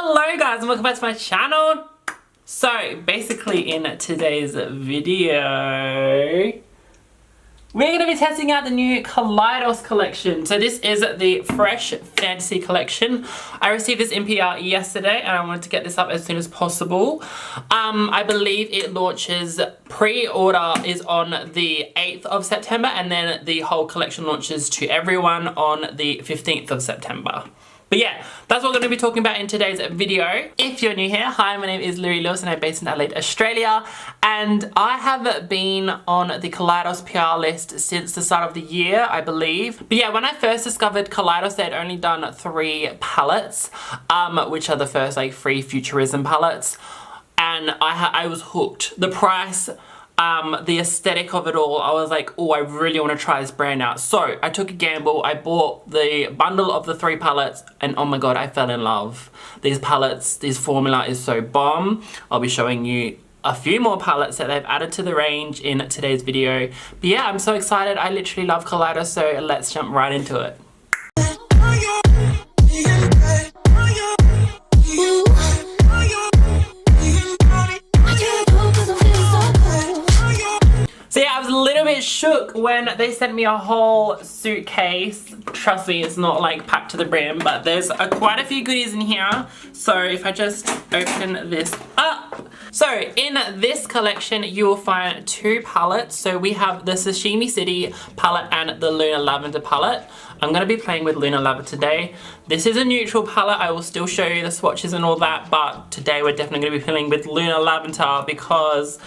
Hello guys and welcome back to my channel. So basically in today's video we're going to be testing out the new Kaleidos collection. So this is the Fresh Fantasy collection. I received this in PR yesterday and I wanted to get this up as soon as possible. I believe it launches, pre-order is on the 8th of September and then the whole collection launches to everyone on the 15th of September. But yeah, that's what we're going to be talking about in today's video. If you're new here, hi, my name is Literally Lewis and I'm based in Adelaide, Australia. And I have been on the Kaleidos PR list since the start of the year, I believe. But yeah, when I first discovered Kaleidos, they'd only done 3 palettes, which are the first like 3 Futurism palettes. And I was hooked. The price, the aesthetic of it all, I was like, oh, I really want to try this brand out. So I took a gamble, I bought the bundle of the 3 palettes and oh my god, I fell in love. These palettes, this formula is so bomb. I'll be showing you a few more palettes that they've added to the range in today's video. But yeah, I'm so excited. I literally love Kaleidos, so let's jump right into it. So yeah, I was a little bit shook when they sent me a whole suitcase. Trust me, it's not like packed to the brim, but there's quite a few goodies in here. So if I just open this up. So in this collection, you will find 2 palettes. So we have the Sashimi City palette and the Lunar Lavender palette. I'm going to be playing with Lunar Lavender today. This is a neutral palette. I will still show you the swatches and all that, but today we're definitely going to be playing with Lunar Lavender because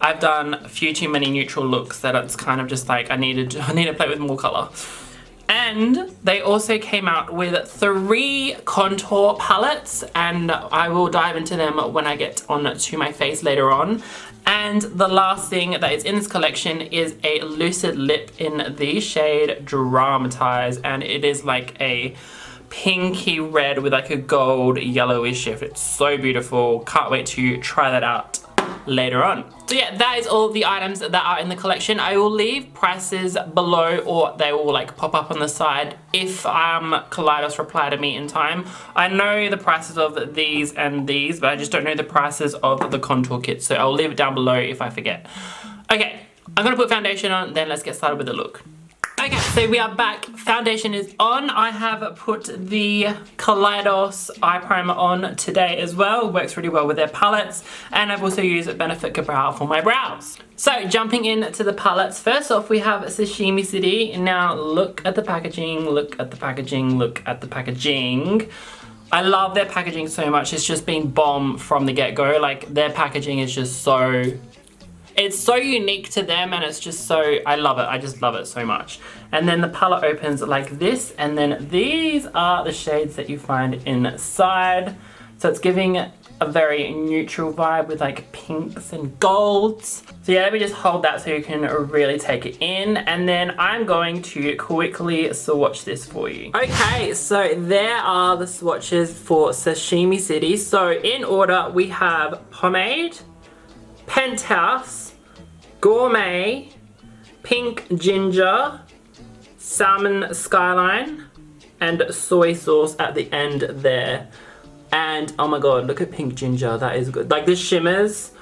I've done a few too many neutral looks that it's kind of just like I need to play with more color. And they also came out with 3 contour palettes and I will dive into them when I get on to my face later on. And the last thing that is in this collection is a Lucid Lip in the shade Dramatize, and it is like a pinky red with like a gold yellowish shift. It's so beautiful. Can't wait to try that out later on. So yeah, that is all the items that are in the collection. I will leave prices below or they will like pop up on the side if Kaleidos reply to me in time. I know the prices of these and these, but I just don't know the prices of the contour kits, so I'll leave it down below if I forget. Okay, I'm gonna put foundation on, then let's get started with the look. Okay, so we are back. Foundation is on. I have put the Kaleidos eye primer on today as well. Works really well with their palettes. And I've also used Benefit Brow for my brows. So jumping into the palettes. First off, we have Sashimi City. Now look at the packaging, look at the packaging, look at the packaging. I love their packaging so much. It's just been bomb from the get-go. Like their packaging is just so... it's so unique to them and it's just so, I love it. I just love it so much. And then the palette opens like this and then these are the shades that you find inside. So it's giving a very neutral vibe with like pinks and golds. So yeah, let me just hold that so you can really take it in. And then I'm going to quickly swatch this for you. Okay, so there are the swatches for Sashimi City. So in order, we have Pomade, Penthouse, Gourmet, Pink Ginger, Salmon Skyline, and Soy Sauce at the end there. And oh my god, look at Pink Ginger, that is good. Like the shimmers,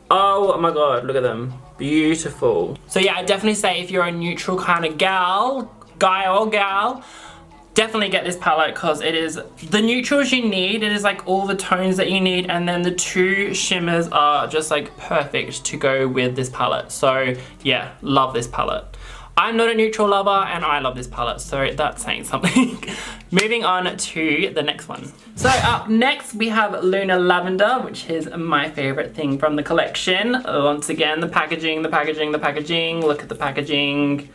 oh my god, look at them, beautiful. So yeah, I definitely say if you're a neutral kind of gal, guy or gal, definitely get this palette because it is the neutrals you need. It is like all the tones that you need, and then the 2 shimmers are just like perfect to go with this palette. So yeah, love this palette. I'm not a neutral lover and I love this palette, so that's saying something. Moving on to the next one. So up next we have Lunar Lavender, which is my favorite thing from the collection. Once again, the packaging, the packaging, the packaging. Look at the packaging.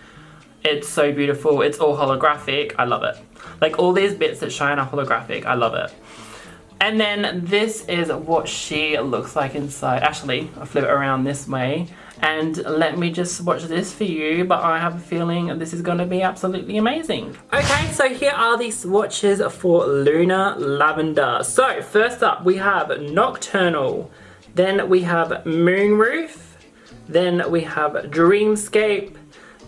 It's so beautiful. It's all holographic. I love it. Like all these bits that shine are holographic. I love it. And then this is what she looks like inside. Actually, I flip it around this way. And let me just swatch this for you, but I have a feeling this is going to be absolutely amazing. Okay, so here are the swatches for Lunar Lavender. So first up, we have Nocturnal. Then we have Moonroof. Then we have Dreamscape.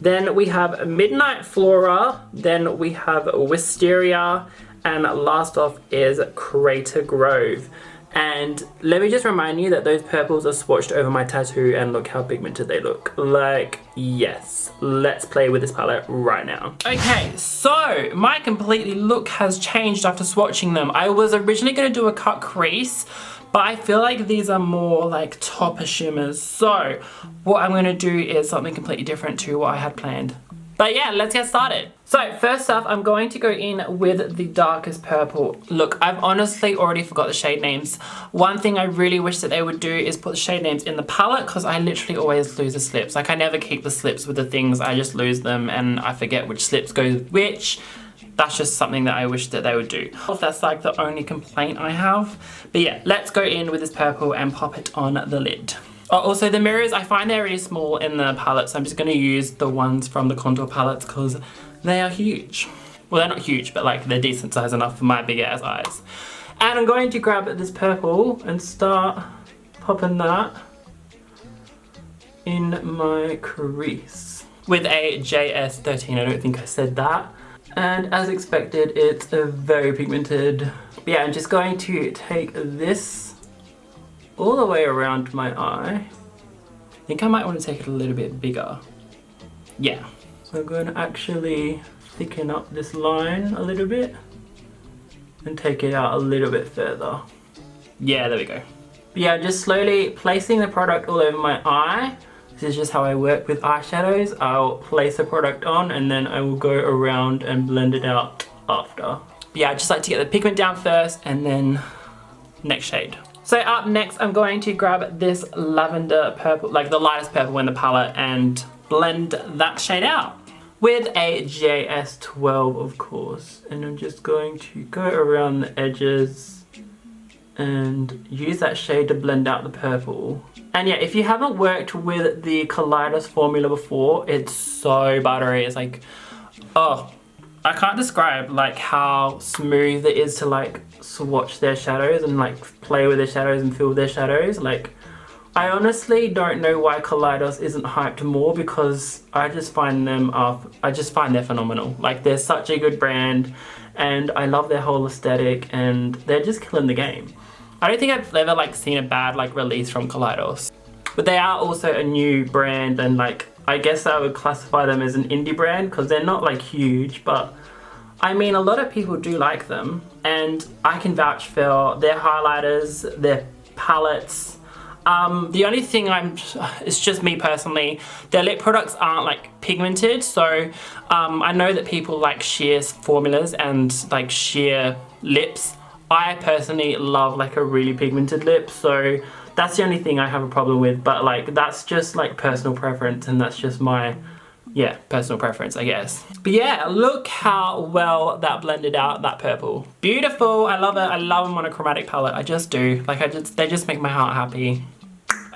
Then we have Midnight Flora, then we have Wisteria, And last off is Crater Grove. And let me just remind you that those purples are swatched over my tattoo, and look how pigmented they look. Like, yes, let's play with this palette right now. Okay, so my completely look has changed after swatching them. I was originally gonna do a cut crease, but I feel like these are more like topper shimmers. So what I'm gonna do is something completely different to what I had planned. But yeah, let's get started. So first off, I'm going to go in with the darkest purple. Look, I've honestly already forgot the shade names. One thing I really wish that they would do is put the shade names in the palette, because I literally always lose the slips. Like, I never keep the slips with the things, I just lose them and I forget which slips go with which. That's just something that I wish that they would do. That's like the only complaint I have. But yeah, let's go in with this purple and pop it on the lid. Oh, also the mirrors, I find they're really small in the palette, so I'm just gonna use the ones from the contour palettes because they are huge. Well, they're not huge, but like they're decent size enough for my big ass eyes. And I'm going to grab this purple and start popping that in my crease with a JS13. I don't think I said that. And as expected, it's very pigmented. But yeah, I'm just going to take this all the way around my eye. I think I might want to take it a little bit bigger. Yeah. So I'm going to actually thicken up this line a little bit and take it out a little bit further. Yeah, there we go. But yeah, just slowly placing the product all over my eye. This is just how I work with eyeshadows. I'll place the product on and then I will go around and blend it out after. But yeah, I just like to get the pigment down first and then next shade. So up next, I'm going to grab this lavender purple, like the lightest purple in the palette, and blend that shade out with a JS12, of course. And I'm just going to go around the edges and use that shade to blend out the purple. And yeah, if you haven't worked with the Kaleidos formula before, it's so buttery. It's like, oh, I can't describe like how smooth it is to like swatch their shadows and like play with their shadows and fill their shadows. Like, I honestly don't know why Kaleidos isn't hyped more, because I just find they're phenomenal. Like, they're such a good brand and I love their whole aesthetic and they're just killing the game. I don't think I've ever like seen a bad like release from Kaleidos. But they are also a new brand, and like, I guess I would classify them as an indie brand because they're not like huge, but I mean, a lot of people do like them, and I can vouch for their highlighters, their palettes. The only thing it's just me personally, their lip products aren't like pigmented, so I know that people like sheer formulas and like sheer lips. I personally love like a really pigmented lip, so that's the only thing I have a problem with, but like that's just like personal preference, and that's just my, yeah, personal preference, I guess. But yeah, look how well that blended out, that purple. Beautiful, I love it. I love a monochromatic palette, I just do. Like, they just make my heart happy.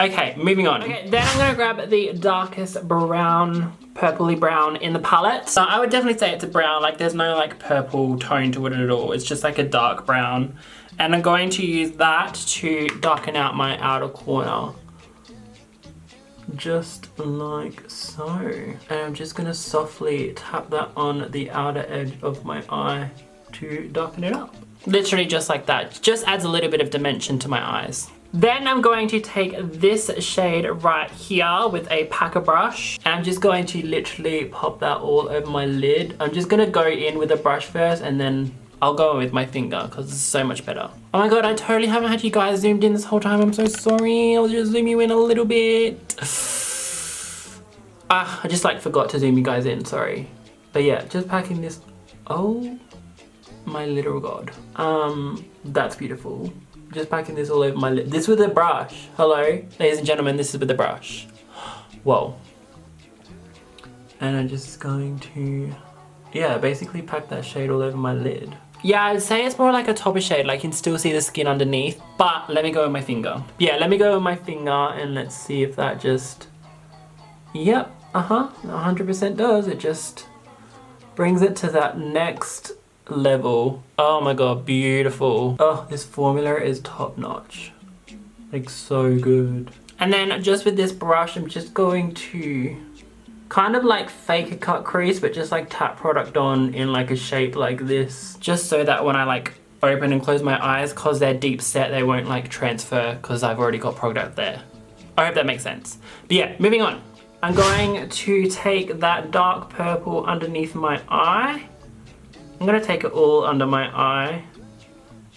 Okay, moving on. Okay, then I'm gonna grab the darkest brown, purpley brown in the palette. So I would definitely say it's a brown, like there's no like purple tone to it at all. It's just like a dark brown. And I'm going to use that to darken out my outer corner. Just like so. And I'm just gonna softly tap that on the outer edge of my eye to darken it up. Literally just like that. Just adds a little bit of dimension to my eyes. Then I'm going to take this shade right here with a packer brush. And I'm just going to literally pop that all over my lid. I'm just gonna go in with a brush first and then I'll go with my finger because it's so much better. Oh my god, I totally haven't had you guys zoomed in this whole time. I'm so sorry. I'll just zoom you in a little bit. I just like forgot to zoom you guys in, sorry. But yeah, just packing this. Oh my literal god. That's beautiful. Just packing this all over my lip. This with a brush. Hello, ladies and gentlemen, this is with a brush. Whoa. And I'm just going to, yeah, basically pack that shade all over my lid. Yeah, I'd say it's more like a topper shade, like you can still see the skin underneath, but let me go with my finger. Yeah, let me go with my finger and let's see if that just, yep, 100% does. It just brings it to that next level. Oh my god, beautiful. Oh, this formula is top notch. Like, so good. And then just with this brush, I'm just going to kind of like fake a cut crease, but just like tap product on in like a shape like this, just so that when I like open and close my eyes, because they're deep set, they won't like transfer because I've already got product there. I hope that makes sense. But yeah, moving on. I'm going to take that dark purple underneath my eye. I'm going to take it all under my eye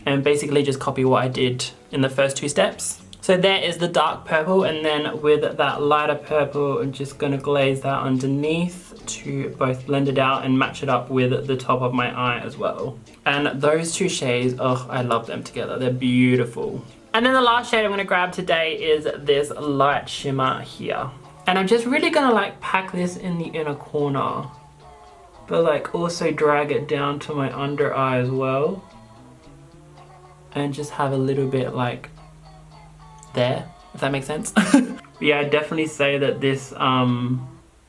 and basically just copy what I did in the first 2 steps. So there is the dark purple, and then with that lighter purple, I'm just going to glaze that underneath to both blend it out and match it up with the top of my eye as well. And those 2 shades, oh, I love them together. They're beautiful. And then the last shade I'm going to grab today is this light shimmer here. And I'm just really going to like pack this in the inner corner, but like also drag it down to my under eye as well. And just have a little bit like there, if that makes sense. Yeah, I'd definitely say that this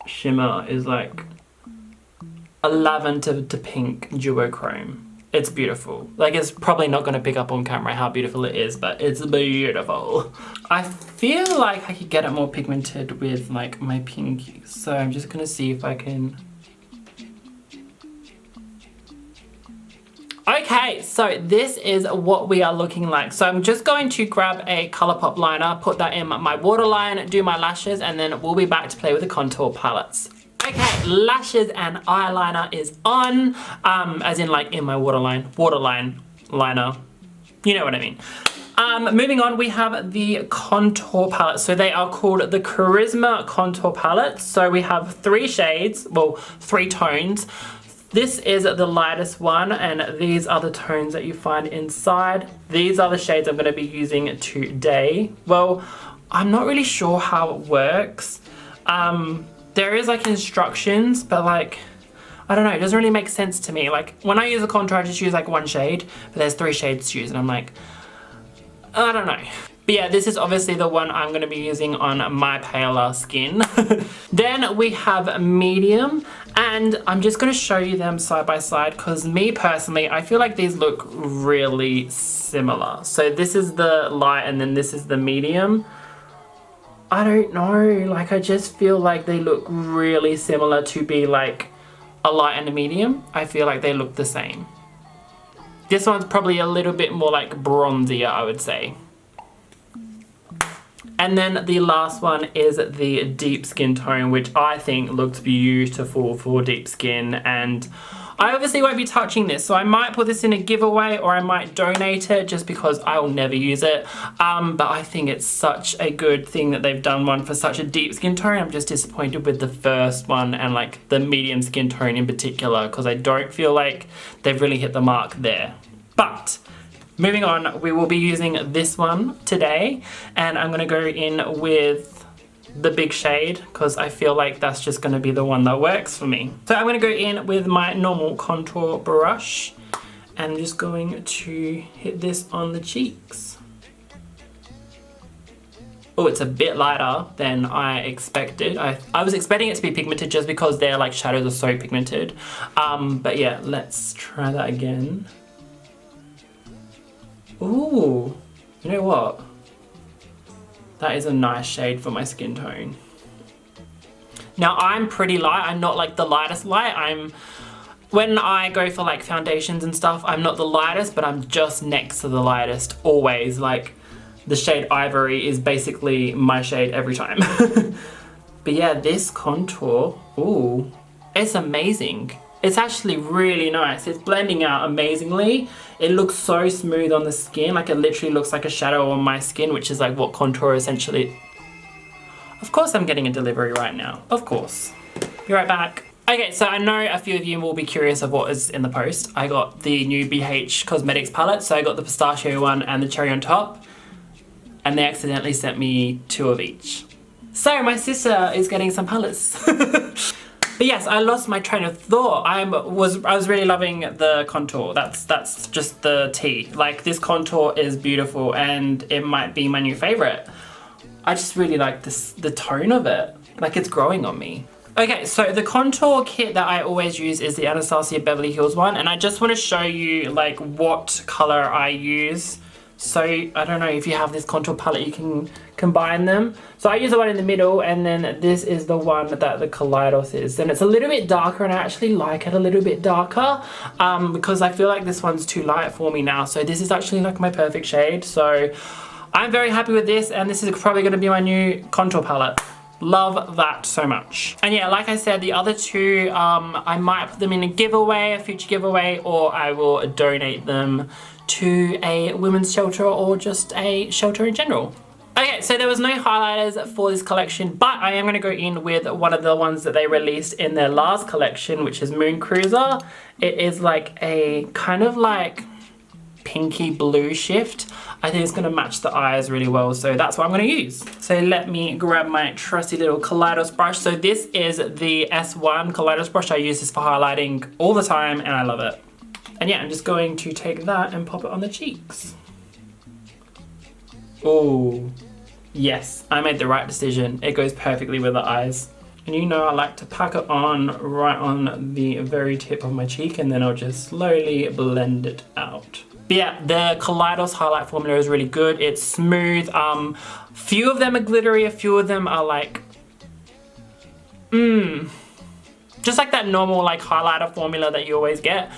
shimmer is like a lavender to pink duochrome. It's beautiful. Like, it's probably not going to pick up on camera how beautiful it is, but it's beautiful. I feel like I could get it more pigmented with like my pinky, so I'm just going to see if I can. Okay, so this is what we are looking like. So I'm just going to grab a ColourPop liner, put that in my waterline, do my lashes, and then we'll be back to play with the contour palettes. Okay, lashes and eyeliner is on, as in like in my waterline liner, you know what I mean. Moving on, we have the contour palette. So they are called the Charisma Contour Palette. So we have 3 shades, well, 3 tones. This is the lightest one, and these are the tones that you find inside. These are the shades I'm going to be using today. Well, I'm not really sure how it works. There is like instructions, but like, I don't know, it doesn't really make sense to me. Like, when I use a contour, I just use like 1 shade, but there's 3 shades to use, and I'm like, I don't know. But yeah, this is obviously the one I'm going to be using on my paler skin. Then we have medium, and I'm just going to show you them side by side, because me personally, I feel like these look really similar. So this is the light, and then this is the medium. I don't know, like I just feel like they look really similar to be like a light and a medium. I feel like they look the same. This one's probably a little bit more like bronzier, I would say. And then the last one is the deep skin tone, which I think looks beautiful for deep skin. And I obviously won't be touching this, so I might put this in a giveaway, or I might donate it just because I will never use it. But I think it's such a good thing that they've done one for such a deep skin tone. I'm just disappointed with the first one and like the medium skin tone in particular, because I don't feel like they've really hit the mark there. But moving on, we will be using this one today, and I'm gonna go in with the big shade because I feel like that's just going to be the one that works for me. So I'm going to go in with my normal contour brush and I'm just going to hit this on the cheeks. Oh, it's a bit lighter than I expected. I was expecting it to be pigmented just because their like shadows are so pigmented. But yeah, let's try that again. Ooh, you know what? That is a nice shade for my skin tone. Now I'm pretty light, I'm not like the lightest light. When I go for like foundations and stuff, I'm not the lightest, but I'm just next to the lightest always. Like the shade Ivory is basically my shade every time. But yeah, this contour, ooh, it's amazing. It's actually really nice. It's blending out amazingly. It looks so smooth on the skin. Like it literally looks like a shadow on my skin, which is like what contour essentially. Of course I'm getting a delivery right now. Of course. Be right back. Okay, so I know a few of you will be curious of what is in the post. I got the new BH Cosmetics palette. So I got the pistachio one and the cherry on top. And they accidentally sent me 2 of each. So my sister is getting some palettes. But yes, I lost my train of thought. I was really loving the contour. That's just the tea. Like this contour is beautiful and it might be my new favorite. I just really like the tone of it. Like it's growing on me. Okay, so the contour kit that I always use is the Anastasia Beverly Hills one, and I just want to show you like what color I use So I don't know if you have this contour palette, you can combine them. So I use the one in the middle, and then this is the one that the Kaleidos is. And it's a little bit darker, and I actually like it a little bit darker because I feel like this one's too light for me now. So this is actually like my perfect shade. So I'm very happy with this, and this is probably going to be my new contour palette. Love that so much. And yeah, like I said, the other two, I might put them in a giveaway, a future giveaway, or I will donate them to a women's shelter or just a shelter in general. Okay, so there was no highlighters for this collection, but I am going to go in with one of the ones that they released in their last collection, which is Moon Cruiser. It is like a kind of like pinky blue shift. I think it's going to match the eyes really well, so that's what I'm going to use. So let me grab my trusty little Kaleidos brush. So this is the S1 Kaleidos brush. I use this for highlighting all the time, and I love it. And yeah, I'm just going to take that and pop it on the cheeks. Oh, yes, I made the right decision. It goes perfectly with the eyes. And you know I like to pack it on right on the very tip of my cheek, and then I'll just slowly blend it out. But yeah, the Kaleidos highlight formula is really good. It's smooth. Few of them are glittery, a few of them are like, just like that normal like highlighter formula that you always get.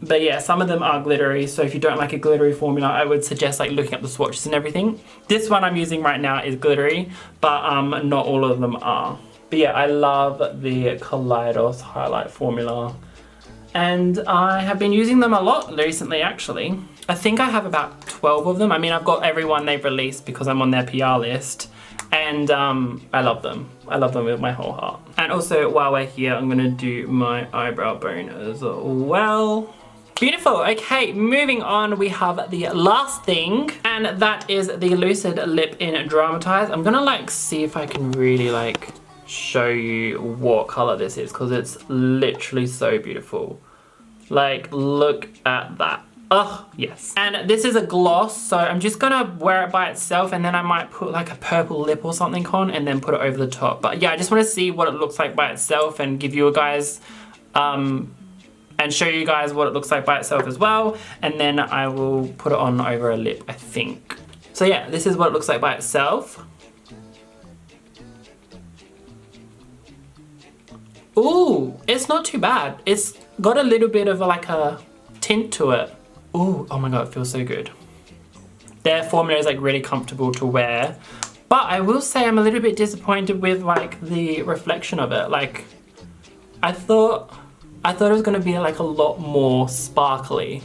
But yeah, some of them are glittery, so if you don't like a glittery formula, I would suggest like looking up the swatches and everything. This one I'm using right now is glittery, but not all of them are. But yeah, I love the Kaleidos highlight formula, and I have been using them a lot recently actually. I think I have about 12 of them. I mean, I've got every one they've released because I'm on their PR list. And I love them. I love them with my whole heart. And also, while we're here, I'm gonna do my eyebrow bone as well. Beautiful. Okay, moving on, we have the last thing, and that is the Lucid Lip in Dramatize. I'm gonna like see if I can really like show you what color this is, because it's literally so beautiful. Like, look at that. Oh, yes. And this is a gloss, so I'm just gonna wear it by itself, and then I might put like a purple lip or something on and then put it over the top. But yeah, I just wanna see what it looks like by itself and give you guys, and show you guys what it looks like by itself as well. And then I will put it on over a lip, I think. So yeah, this is what it looks like by itself. Ooh, it's not too bad. It's got a little bit of like a tint to it. Ooh, oh my god, it feels so good. Their formula is like really comfortable to wear, but I will say I'm a little bit disappointed with like the reflection of it. Like, I thought it was gonna be like a lot more sparkly.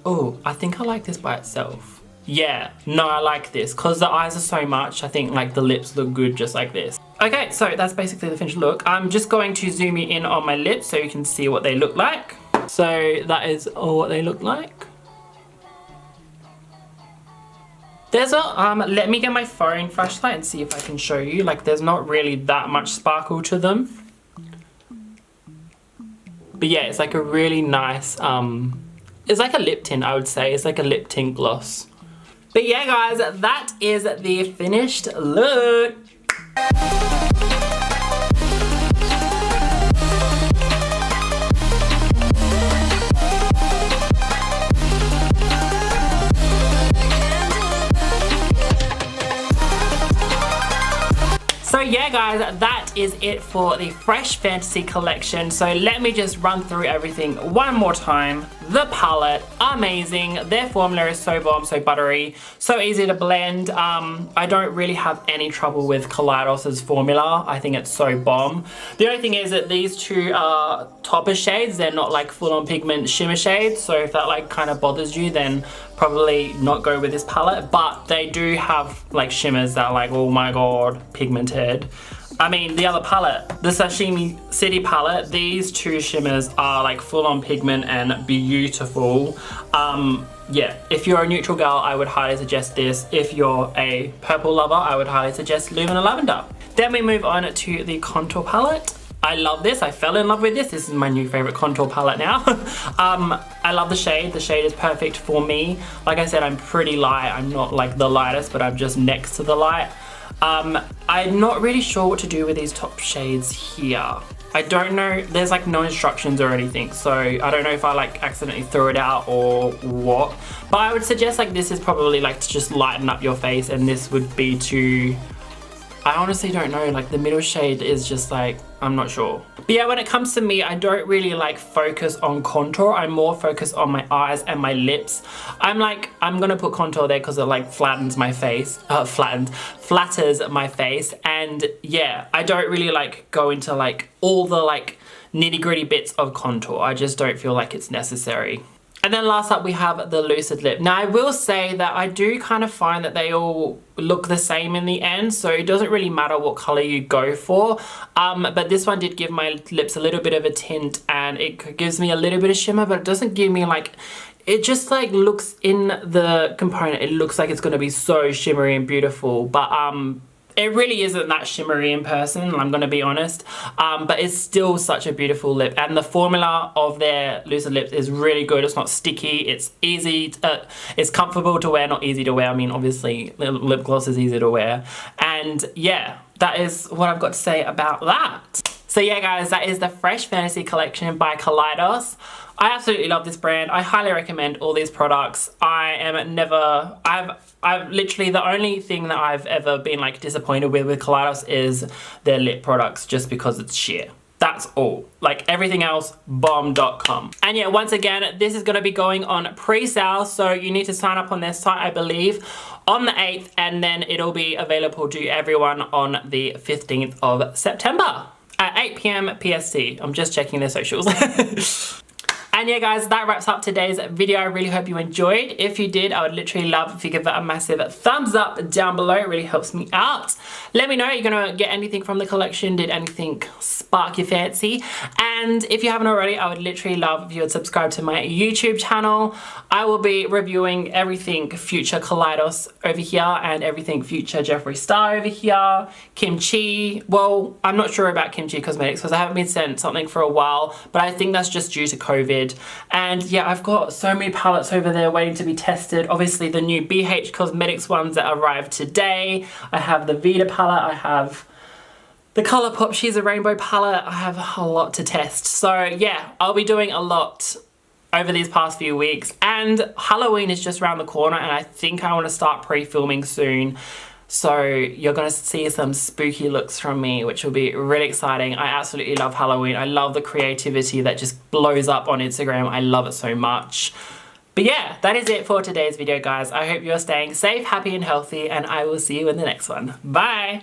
Ooh, I think I like this by itself. Yeah, no, I like this because the eyes are so much. I think like the lips look good just like this. Okay, so that's basically the finished look. I'm just going to zoom you in on my lips so you can see what they look like. So that is what they look like. There's a, let me get my phone flashlight and see if I can show you. Like, there's not really that much sparkle to them. But yeah, it's like a really nice, it's like a lip tint, I would say. It's like a lip tint gloss. But yeah, guys, that is the finished look. So yeah guys, that is it for the Fresh Fantasy collection. So let me just run through everything one more time. The palette, amazing. Their formula is so bomb, so buttery, so easy to blend. I don't really have any trouble with Kaleidos' formula. I think it's so bomb. The only thing is that these two are topper shades. They're not like full-on pigment shimmer shades. So if that like kind of bothers you, then probably not go with this palette. But they do have like shimmers that are like, oh my god, pigmented. I mean, the other palette, the Sashimi City palette, these two shimmers are like full-on pigment and beautiful. Yeah, if you're a neutral girl, I would highly suggest this. If you're a purple lover, I would highly suggest Lunar Lavender. Then we move on to the contour palette. I love this. I fell in love with this. This is my new favorite contour palette now. I love the shade. The shade is perfect for me. Like I said, I'm pretty light. I'm not like the lightest, but I'm just next to the light. I'm not really sure what to do with these top shades here. I don't know, there's like no instructions or anything, so I don't know if I like accidentally threw it out or what, but I would suggest like this is probably like to just lighten up your face, and this would be to, I honestly don't know, like the middle shade is just like, I'm not sure. But yeah, when it comes to me, I don't really like focus on contour. I'm more focused on my eyes and my lips. I'm gonna put contour there because it like flattens my face, flatters my face. And yeah, I don't really like go into like all the like nitty gritty bits of contour. I just don't feel like it's necessary. And then last up we have the Lucid Lip. Now I will say that I do kind of find that they all look the same in the end, so it doesn't really matter what color you go for. But this one did give my lips a little bit of a tint, and it gives me a little bit of shimmer, but it doesn't give me like, it just like looks in the component, it looks like it's gonna be so shimmery and beautiful, but it really isn't that shimmery in person, I'm gonna be honest, but it's still such a beautiful lip, and the formula of their Lucid Lips is really good. It's not sticky, it's easy, it's comfortable to wear, not easy to wear. I mean, obviously lip gloss is easy to wear, and yeah, that is what I've got to say about that. So yeah guys, that is the Fresh Fantasy collection by Kaleidos. I absolutely love this brand. I highly recommend all these products. I've literally, the only thing that I've ever been like disappointed with Kaleidos is their lip products, just because it's sheer. That's all. Like everything else, bomb.com. And yeah, once again, this is gonna be going on pre-sale, so you need to sign up on their site, I believe, on the 8th, and then it'll be available to everyone on the 15th of September at 8 PM PST. I'm just checking their socials. And yeah guys, that wraps up today's video. I really hope you enjoyed. If you did, I would literally love if you give it a massive thumbs up down below. It really helps me out. Let me know, you're gonna get anything from the collection. Did anything spark your fancy? And if you haven't already, I would literally love if you would subscribe to my YouTube channel. I will be reviewing everything future Kaleidos over here and everything future Jeffree Star over here. Kimchi, well, I'm not sure about Kimchi Cosmetics because I haven't been sent something for a while, but I think that's just due to COVID. And yeah, I've got so many palettes over there waiting to be tested. Obviously the new BH Cosmetics ones that arrived today. I have the Vita palette, I have the ColourPop She's a Rainbow palette. I have a lot to test. So yeah, I'll be doing a lot over these past few weeks, and Halloween is just around the corner, and I think I want to start pre-filming soon. So you're gonna see some spooky looks from me, which will be really exciting. I absolutely love Halloween. I love the creativity that just blows up on Instagram. I love it so much. But yeah, that is it for today's video, guys. I hope you're staying safe, happy, and healthy, and I will see you in the next one. Bye!